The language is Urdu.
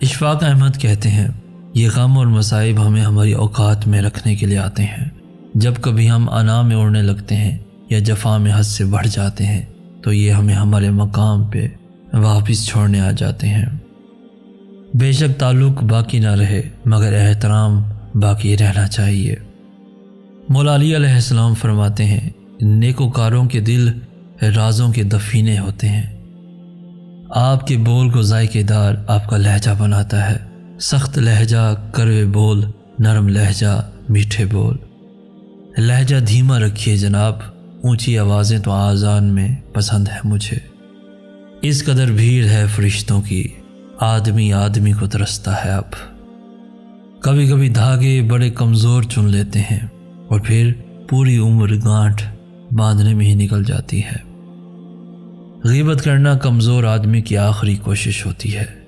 اشفاق احمد کہتے ہیں، یہ غم اور مصائب ہمیں ہماری اوقات میں رکھنے کے لیے آتے ہیں۔ جب کبھی ہم انا میں اڑنے لگتے ہیں یا جفا میں حد سے بڑھ جاتے ہیں تو یہ ہمیں ہمارے مقام پہ واپس چھوڑنے آ جاتے ہیں۔ بے شک تعلق باقی نہ رہے مگر احترام باقی رہنا چاہیے۔ مولا علی علیہ السلام فرماتے ہیں، نیکوکاروں کے دل رازوں کے دفینے ہوتے ہیں۔ آپ کے بول کو ذائقے دار آپ کا لہجہ بناتا ہے۔ سخت لہجہ کڑوے بول، نرم لہجہ میٹھے بول۔ لہجہ دھیما رکھیے جناب، اونچی آوازیں تو آذان میں پسند ہے مجھے۔ اس قدر بھیڑ ہے فرشتوں کی، آدمی آدمی کو ترستا ہے اب۔ کبھی کبھی دھاگے بڑے کمزور چن لیتے ہیں اور پھر پوری عمر گانٹھ باندھنے میں ہی نکل جاتی ہے۔ غیبت کرنا کمزور آدمی کی آخری کوشش ہوتی ہے۔